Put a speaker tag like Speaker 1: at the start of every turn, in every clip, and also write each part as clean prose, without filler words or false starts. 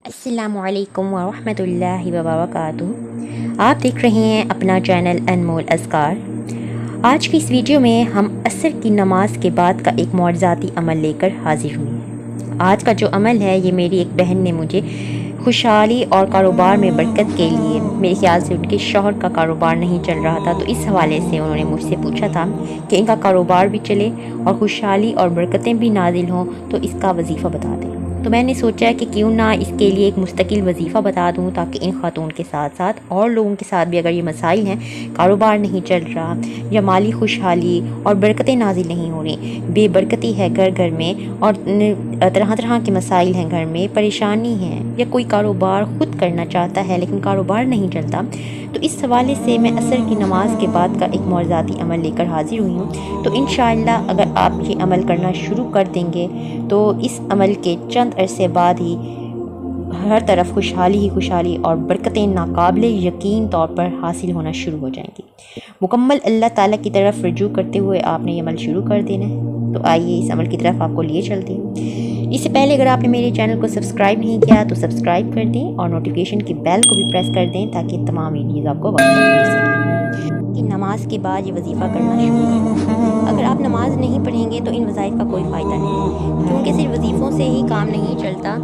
Speaker 1: السلام علیکم ورحمۃ اللہ وبرکاتہ۔ آپ دیکھ رہے ہیں اپنا چینل انمول اذکار۔ آج کی اس ویڈیو میں ہم عصر کی نماز کے بعد کا ایک معجزاتی عمل لے کر حاضر ہوئے ہیں۔ آج کا جو عمل ہے یہ میری ایک بہن نے مجھے خوشحالی اور کاروبار میں برکت کے لیے، میرے خیال سے ان کے شوہر کا کاروبار نہیں چل رہا تھا، تو اس حوالے سے انہوں نے مجھ سے پوچھا تھا کہ ان کا کاروبار بھی چلے اور خوشحالی اور برکتیں بھی نازل ہوں تو اس کا وظیفہ بتا دیں۔ تو میں نے سوچا کہ کیوں نہ اس کے لیے ایک مستقل وظیفہ بتا دوں، تاکہ ان خاتون کے ساتھ ساتھ اور لوگوں کے ساتھ بھی اگر یہ مسائل ہیں، کاروبار نہیں چل رہا یا مالی خوشحالی اور برکتیں نازل نہیں ہو رہی، بے برکتی ہے گھر گھر میں اور طرح طرح کے مسائل ہیں گھر میں، پریشانی ہے، یا کوئی کاروبار خود کرنا چاہتا ہے لیکن کاروبار نہیں چلتا، تو اس حوالے سے میں عصر کی نماز کے بعد کا ایک معجزاتی عمل لے کر حاضر ہوئی ہوں۔ تو انشاءاللہ اگر آپ یہ عمل کرنا شروع کر دیں گے تو اس عمل کے چند عرصے بعد ہی ہر طرف خوشحالی ہی خوشحالی اور برکتیں ناقابل یقین طور پر حاصل ہونا شروع ہو جائیں گی۔ مکمل اللہ تعالیٰ کی طرف رجوع کرتے ہوئے آپ نے یہ عمل شروع کر دینا ہے۔ تو آئیے اس عمل کی طرف آپ کو لیے چلتے ہیں۔ اس سے پہلے اگر آپ نے میرے چینل کو سبسکرائب نہیں کیا تو سبسکرائب کر دیں اور نوٹیفیکیشن کی بیل کو بھی پریس کر دیں تاکہ تمام ویڈیوز آپ کو وقت پر مل سکیں۔ کہ نماز کے بعد یہ وظیفہ کرنا شروع کریں۔ اگر آپ نماز نہیں پڑھیں گے تو ان وظائف کا کوئی فائدہ نہیں، کیونکہ صرف وظیفوں سے ہی کام نہیں چلتا۔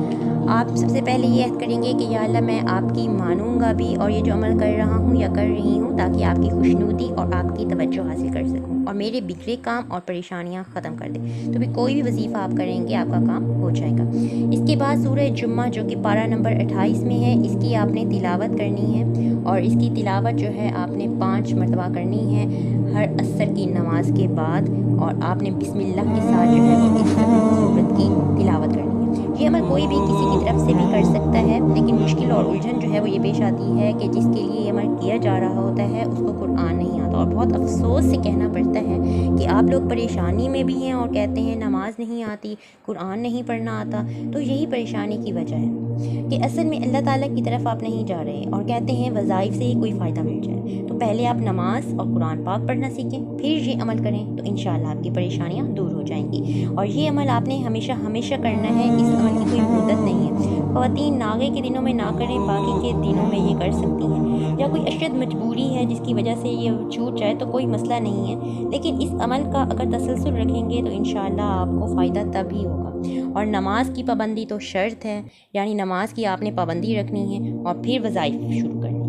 Speaker 1: آپ سب سے پہلے یہ عہد کریں گے کہ یا اللہ میں آپ کی مانوں گا بھی اور یہ جو عمل کر رہا ہوں یا کر رہی ہوں تاکہ آپ کی خوشنودی اور آپ کی توجہ حاصل کر سکوں اور میرے بگڑے کام اور پریشانیاں ختم کر دیں۔ تو بھی کوئی بھی وظیفہ آپ کریں گے آپ کا کام ہو جائے گا۔ اس کے بعد سورہ جمعہ جو کہ پارہ نمبر 28 میں ہے، اس کی آپ نے تلاوت کرنی ہے اور اس کی تلاوت جو ہے آپ نے 5 مرتبہ کرنی ہے ہر عصر کی نماز کے بعد، اور آپ نے بسم اللہ کے ساتھ جو ہے وہ اس سورت کی تلاوت کرنی ہے۔ یہ عمل کوئی بھی کسی کی طرف سے بھی کر سکتا ہے، لیکن مشکل اور الجھن جو ہے وہ یہ پیش آتی ہے کہ جس کے لیے یہ عمل کیا جا رہا ہوتا ہے اس کو قرآن نہیں آتا، اور بہت افسوس سے کہنا پڑتا ہے کہ آپ لوگ پریشانی میں بھی ہیں اور کہتے ہیں نماز نہیں آتی، قرآن نہیں پڑھنا آتا۔ تو یہی پریشانی کی وجہ ہے کہ اصل میں اللہ تعالیٰ کی طرف آپ نہیں جا رہے اور کہتے ہیں وظائف سے ہی کوئی فائدہ مل جائے۔ تو پہلے آپ نماز اور قرآن پاک پڑھنا سیکھیں، پھر یہ عمل کریں تو انشاءاللہ آپ کی پریشانیاں دور ہو جائیں گی۔ اور یہ عمل آپ نے ہمیشہ ہمیشہ کرنا ہے، اس عمل کی کوئی مدت نہیں ہے۔ خواتین ناغے کے دنوں میں نہ کریں، باقی کے دنوں میں یہ کر سکتی ہیں، یا کوئی اشد مجبوری ہے جس کی وجہ سے یہ چھوٹ جائے تو کوئی مسئلہ نہیں ہے، لیکن اس عمل کا اگر تسلسل رکھیں گے تو انشاءاللہ آپ کو فائدہ تب ہی ہوگا۔ اور نماز کی پابندی تو شرط ہے، یعنی نماز کی آپ نے پابندی رکھنی ہے اور پھر وظائف شروع کرنی ہے۔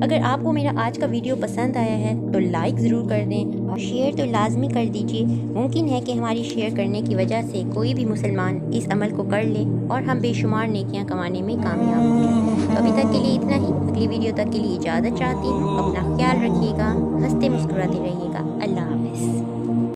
Speaker 1: اگر آپ کو میرا آج کا ویڈیو پسند آیا ہے تو لائک ضرور کر دیں اور شیئر تو لازمی کر دیجیے۔ ممکن ہے کہ ہماری شیئر کرنے کی وجہ سے کوئی بھی مسلمان اس عمل کو کر لے اور ہم بے شمار نیکیاں کمانے میں کامیاب ہو جائیں۔ تو ابھی تک کے لیے اتنا ہی، اگلی ویڈیو تک کے لیے اجازت چاہتی ہوں۔ اپنا خیال رکھیے گا، ہنستے